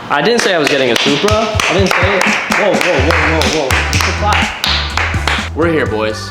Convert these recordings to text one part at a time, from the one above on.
I didn't say I was getting a Supra. I didn't say it. Whoa. We're here, boys.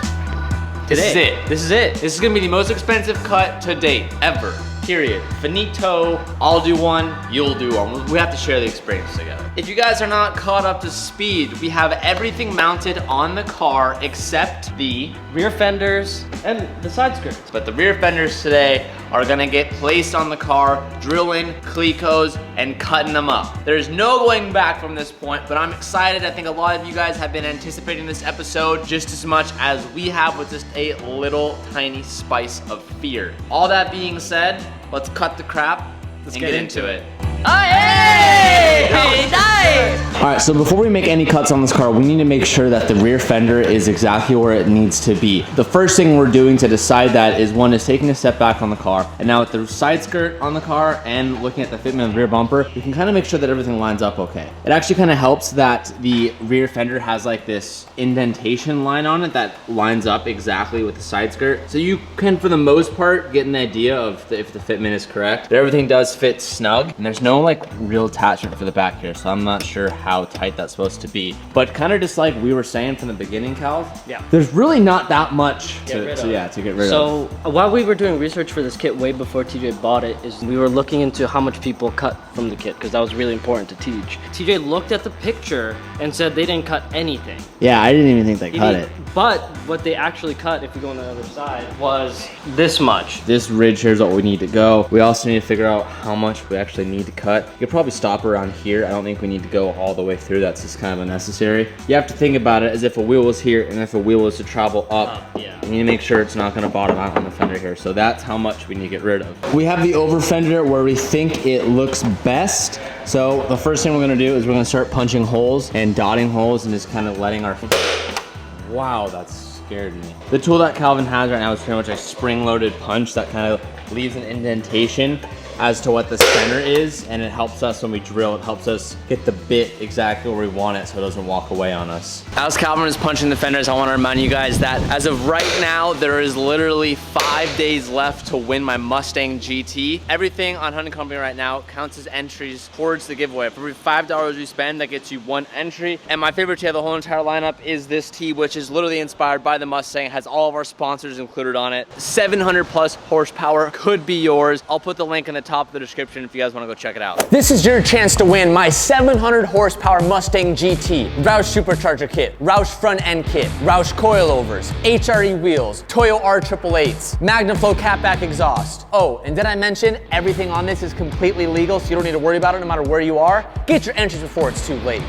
This is Today. it. This is it. This is gonna be the most expensive cut to date, ever. Period. Finito. I'll do one, you'll do one. We have to share the experience together. If you guys are not caught up to speed, we have everything mounted on the car except the Rear fenders and the side skirts. But the rear fenders today are gonna get placed on the car, drilling Clecos and cutting them up. There's no going back from this point, but I'm excited. I think a lot of you guys have been anticipating this episode just as much as we have, with just a little tiny spice of fear. All that being said, let's cut the crap and get into it. Oh, hey! Nice! All right, so before we make any cuts on this car, we need to make sure that the rear fender is exactly where it needs to be. The first thing we're doing to decide that is taking a step back on the car. And now with the side skirt on the car and looking at the fitment of the rear bumper, we can kind of make sure that everything lines up okay. It actually kind of helps that the rear fender has like this indentation line on it that lines up exactly with the side skirt. So you can, for the most part, get an idea of if the fitment is correct. But everything does fit snug, and there's no like real attachment for the back here, so I'm not sure how tight that's supposed to be. But kind of just like we were saying from the beginning, Cal, yeah, there's really not that much to get rid of. So while we were doing research for this kit way before TJ bought it, we were looking into how much people cut from the kit, because that was really important to teach. TJ looked at the picture and said they didn't cut anything. Yeah, I didn't even think they cut it. But what they actually cut, if we go on the other side, was this much. This ridge here is what we need to go. We also need to figure out how much we actually need to cut. You could probably stop around here. I don't think we need to go all the way through. That's just kind of unnecessary. You have to think about it as if a wheel was here and if a wheel was to travel up. Yeah. You need to make sure it's not going to bottom out on the fender here. So that's how much we need to get rid of. We have the over fender where we think it looks best. So the first thing we're going to do is we're going to start punching holes and dotting holes and just kind of letting our... Wow, that scared me. The tool that Calvin has right now is pretty much a spring-loaded punch that kind of leaves an indentation as to what the center is, and it helps us when we drill. It helps us get the bit exactly where we want it so it doesn't walk away on us. As Calvin is punching the fenders, I want to remind you guys that as of right now, there is literally 5 days left to win my Mustang GT. Everything on Hunting Company right now counts as entries towards the giveaway. For every $5 you spend, that gets you 1 entry. And my favorite tee of the whole entire lineup is this tee, which is literally inspired by the Mustang. It has all of our sponsors included on it. 700 plus horsepower could be yours. I'll put the link in the top of the description if you guys want to go check it out. This is your chance to win my 700 horsepower Mustang GT, Roush supercharger kit, Roush front end kit, Roush coilovers, HRE wheels, Toyo R888s, MagnaFlow catback exhaust. Oh, and did I mention everything on this is completely legal, so you don't need to worry about it no matter where you are? Get your entries before it's too late.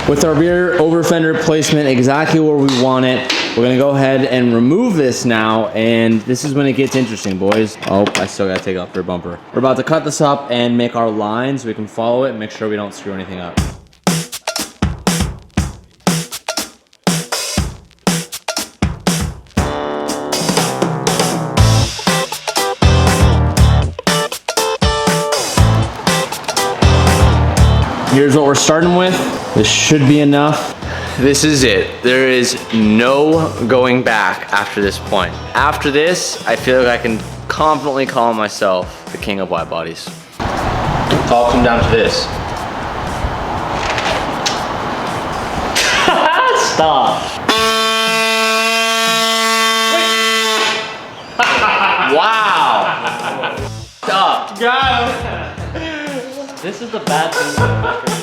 With our rear over fender placement exactly where we want it, we're gonna go ahead and remove this now, and this is when it gets interesting, boys. Oh, I still gotta take off rear bumper. We're about to cut this up and make our lines so we can follow it and make sure we don't screw anything up. Here's what we're starting with. This should be enough. This is it. There is no going back after this point. After this, I feel like I can confidently call myself the king of wide bodies. It's all come down to this. Stop. Wow. Stop. Got him. This is the bad thing.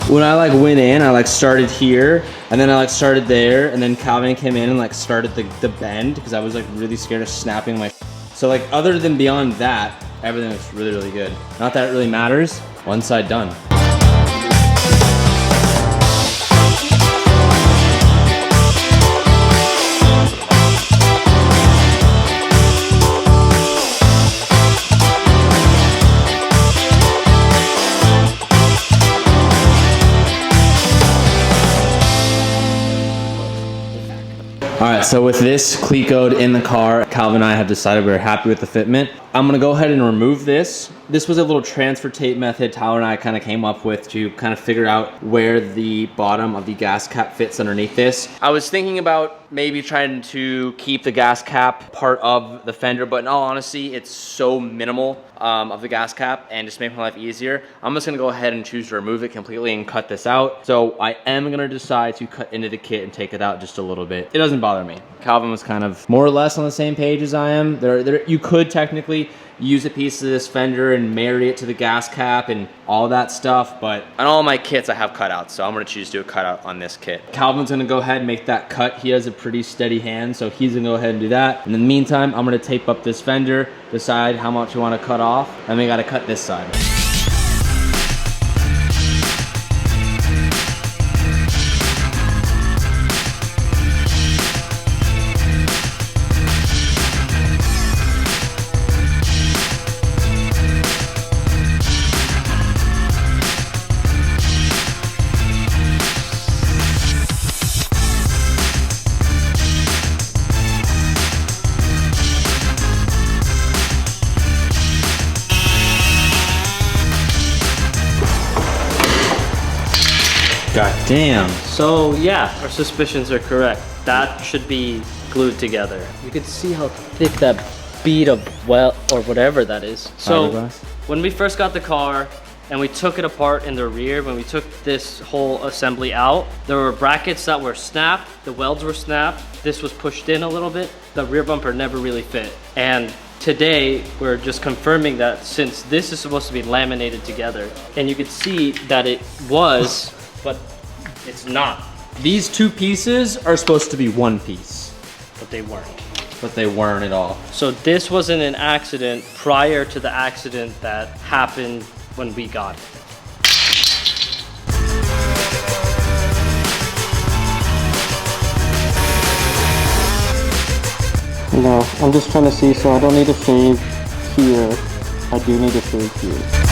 When I like went in, I like started here, and then I like started there, and then Calvin came in and like started the bend because I was like really scared of snapping my. So like other than beyond that, everything looks really, really good. Not that it really matters. One side done. All right, so with this cleat code in the car, Calvin and I have decided we're happy with the fitment. I'm gonna go ahead and remove this. This was a little transfer tape method Tyler and I kind of came up with to kind of figure out where the bottom of the gas cap fits underneath this. I was thinking about maybe trying to keep the gas cap part of the fender, but in all honesty, it's so minimal of the gas cap and just make my life easier. I'm just gonna go ahead and choose to remove it completely and cut this out. So I am gonna decide to cut into the kit and take it out just a little bit. It doesn't bother me. Calvin was kind of more or less on the same page as I am. You could technically use a piece of this fender and marry it to the gas cap and all that stuff, but on all my kits I have cutouts, so I'm gonna choose to do a cutout on this kit. Calvin's gonna go ahead and make that cut. He has a pretty steady hand, so he's gonna go ahead and do that. And in the meantime, I'm gonna tape up this fender, decide how much you wanna cut off, and we gotta cut this side. God damn. So yeah, our suspicions are correct. That should be glued together. You can see how thick that bead of weld or whatever that is. So Fiberglass? when we first got the car and we took it apart in the rear, when we took this whole assembly out, there were brackets that were snapped, the welds were snapped, this was pushed in a little bit, the rear bumper never really fit. And today, we're just confirming that since this is supposed to be laminated together, and you could see that it was, but it's not. These two pieces are supposed to be one piece. But they weren't. But they weren't at all. So this wasn't an accident prior to the accident that happened when we got it. No, I'm just trying to see, so I don't need to shave here. I do need to shave here.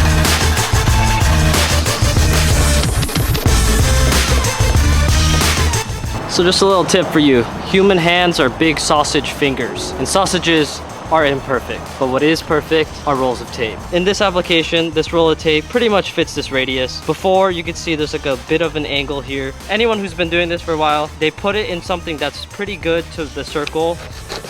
So just a little tip for you. Human hands are big sausage fingers, and sausages are imperfect, but what is perfect are rolls of tape. In this application, this roll of tape pretty much fits this radius. Before, you could see there's like a bit of an angle here. Anyone who's been doing this for a while, they put it in something that's pretty good to the circle,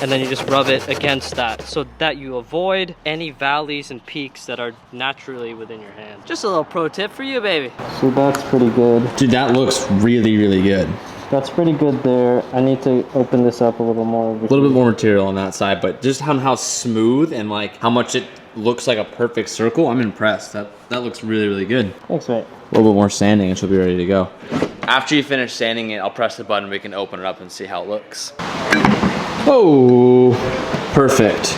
and then you just rub it against that so that you avoid any valleys and peaks that are naturally within your hand. Just a little pro tip for you, baby. So that's pretty good. Dude, that looks really, really good. That's pretty good there. I need to open this up a little more. A little bit more material on that side, but just how smooth and like how much it looks like a perfect circle, I'm impressed. That looks really, really good. Thanks, mate. A little bit more sanding and she'll be ready to go. After you finish sanding it, I'll press the button, we can open it up and see how it looks. Oh, perfect.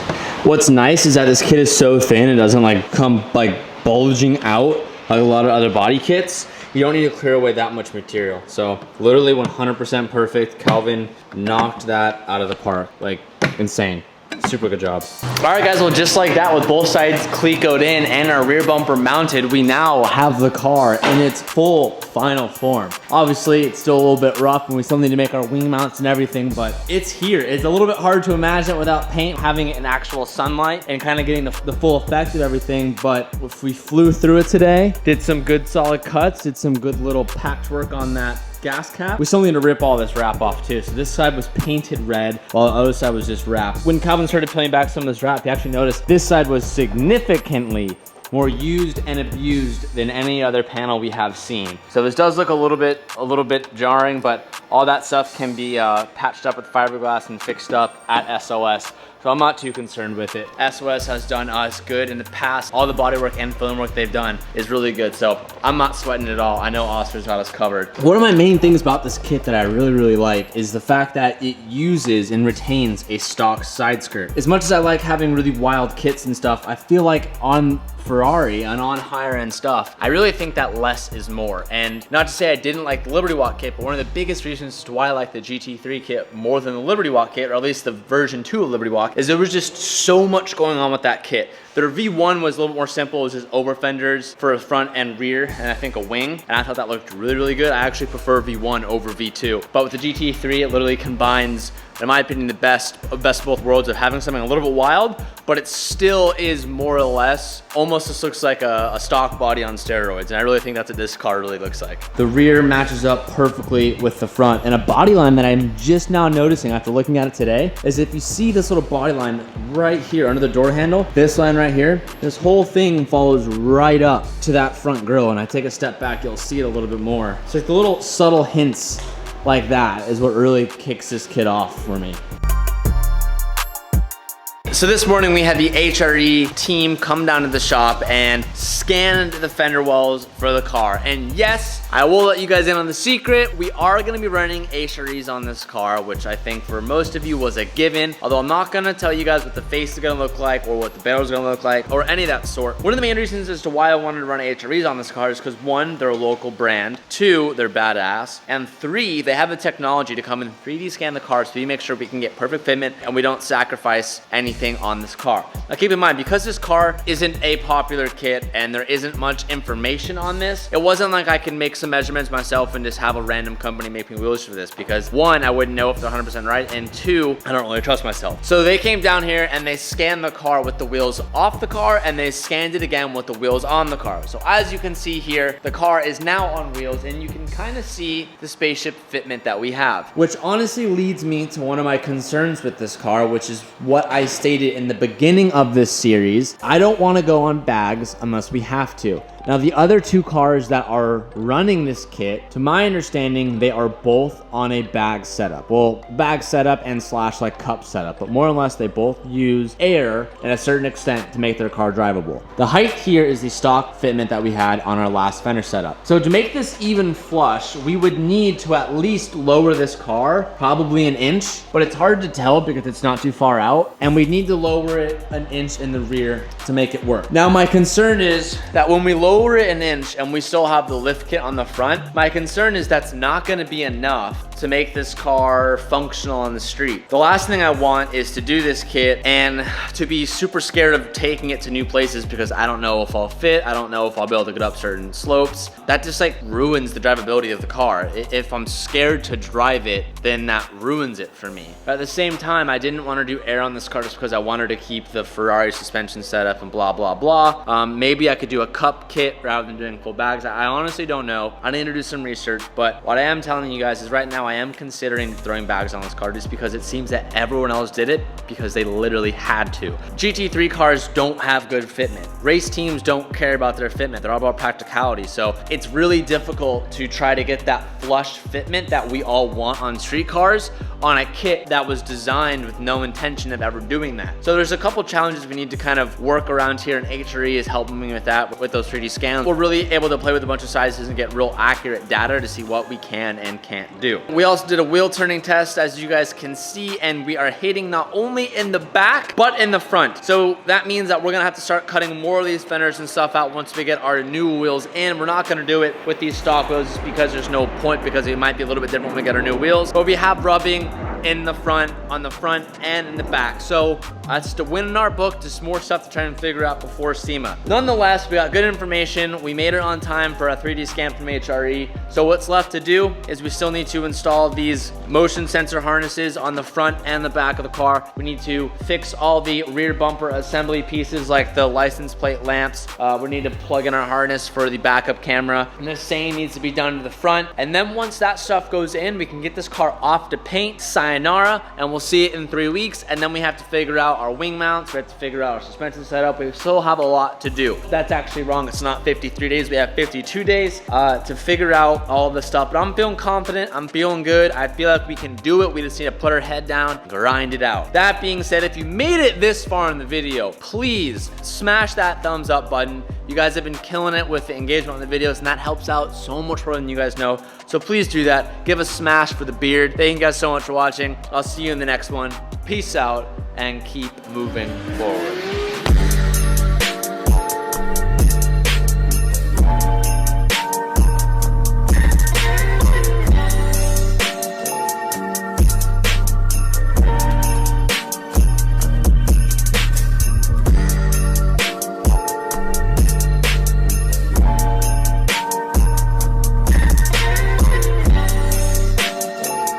What's nice is that this kit is so thin, it doesn't like come like bulging out like a lot of other body kits. You don't need to clear away that much material. So literally 100% perfect. Calvin knocked that out of the park. Like insane. Super good job. All right, guys, well, just like that, with both sides clecoed in and our rear bumper mounted, we now have the car in its full final form. Obviously, it's still a little bit rough and we still need to make our wing mounts and everything, but it's here. It's a little bit hard to imagine without paint, having it in actual sunlight and kind of getting the full effect of everything. But if we flew through it today, did some good solid cuts, did some good little patchwork on that gas cap. We still need to rip all this wrap off too. So this side was painted red while the other side was just wrapped. When Calvin started peeling back some of this wrap, he actually noticed this side was significantly more used and abused than any other panel we have seen. So this does look a little bit jarring, but all that stuff can be patched up with fiberglass and fixed up at SOS. So I'm not too concerned with it. SOS has done us good in the past. All the bodywork and film work they've done is really good. So I'm not sweating it at all. I know Oscar's got us covered. One of my main things about this kit that I really like is the fact that it uses and retains a stock side skirt. As much as I like having really wild kits and stuff, I feel like on Ferrari and on higher end stuff, I really think that less is more. And not to say I didn't like the Liberty Walk kit, but one of the biggest reasons to why I like the GT3 kit more than the Liberty Walk kit, or at least the version 2 of Liberty Walk, is there was just so much going on with that kit. Their V1 was a little bit more simple. It was just over fenders for a front and rear, and I think a wing. And I thought that looked really good. I actually prefer V1 over V2. But with the GT3, it literally combines, in my opinion, the best of both worlds of having something a little bit wild, but it still is more or less, almost just looks like a stock body on steroids. And I really think that's what this car really looks like. The rear matches up perfectly with the front. And a body line that I'm just now noticing after looking at it today is if you see this little body line right here under the door handle, this line right here, this whole thing follows right up to that front grille. And I take a step back, you'll see it a little bit more. So like the little subtle hints like that is what really kicks this kit off for me. So this morning we had the HRE team come down to the shop and scan the fender wells for the car. And yes, I will let you guys in on the secret. We are gonna be running HREs on this car, which I think for most of you was a given. Although I'm not gonna tell you guys what the face is gonna look like or what the barrel is gonna look like or any of that sort. One of the main reasons as to why I wanted to run HREs on this car is because 1, they're a local brand, 2, they're badass, and 3, they have the technology to come and 3D scan the car so we make sure we can get perfect fitment and we don't sacrifice anything on this car. Now keep in mind, because this car isn't a popular kit and there isn't much information on this, it wasn't like I can make some measurements myself and just have a random company make me wheels for this, because 1, I wouldn't know if they're 100% right, and 2, I don't really trust myself. So they came down here and they scanned the car with the wheels off the car and they scanned it again with the wheels on the car. So as you can see here, the car is now on wheels and you can kind of see the spaceship fitment that we have. Which honestly leads me to one of my concerns with this car, which is what I stated in the beginning of this series. I don't want to go on bags unless we have to. Now the other 2 cars that are running this kit, to my understanding, they are both on a bag setup. Well, bag setup and slash like cup setup, but more or less they both use air at a certain extent to make their car drivable. The height here is the stock fitment that we had on our last fender setup. So to make this even flush, we would need to at least lower this car probably an inch, but it's hard to tell because it's not too far out, and we need to lower it an inch in the rear to make it work. Now my concern is that when we lower it an inch and we still have the lift kit on the front, my concern is that's not going to be enough to make this car functional on the street. The last thing I want is to do this kit and to be super scared of taking it to new places because I don't know if I'll fit, I don't know if I'll be able to get up certain slopes. That just like ruins the drivability of the car. If I'm scared to drive it, then that ruins it for me. But at the same time, I didn't want to do air on this car just because I wanted to keep the Ferrari suspension setup and blah, blah, blah. Maybe I could do a cup kit rather than doing full bags. I honestly don't know. I need to do some research, but what I am telling you guys is right now I am considering throwing bags on this car just because it seems that everyone else did it because they literally had to. GT3 cars don't have good fitment. Race teams don't care about their fitment. They're all about practicality. So it's really difficult to try to get that flush fitment that we all want on street cars on a kit that was designed with no intention of ever doing that. So there's a couple challenges we need to kind of work around here, and HRE is helping me with that, with those 3D scans. We're really able to play with a bunch of sizes and get real accurate data to see what we can and can't do. We also did a wheel turning test, as you guys can see, and we are hitting not only in the back, but in the front. So that means that we're gonna have to start cutting more of these fenders and stuff out once we get our new wheels in. We're not gonna do it with these stock wheels just because there's no point, because it might be a little bit different when we get our new wheels. But we have rubbing in the front, on the front and in the back. So that's to win in our book, just more stuff to try and figure out before SEMA. Nonetheless, we got good information. We made it on time for a 3D scan from HRE. So what's left to do is we still need to install these motion sensor harnesses on the front and the back of the car. We need to fix all the rear bumper assembly pieces like the license plate lamps. We need to plug in our harness for the backup camera. And the same needs to be done to the front. And then once that stuff goes in, we can get this car off to paint, sayonara, and we'll see it in 3 weeks. And then we have to figure out our wing mounts. We have to figure out our suspension setup. We still have a lot to do. That's actually wrong. It's not 53 days. We have 52 days to figure out all the stuff. But I'm feeling confident. I'm feeling good. I feel like we can do it. We just need to put our head down and grind it out. That being said, if you made it this far in the video, please smash that thumbs up button. You guys have been killing it with the engagement on the videos, and that helps out so much more than you guys know. So please do that. Give a smash for the beard. Thank you guys so much for watching. I'll see you in the next one. Peace out and keep moving forward.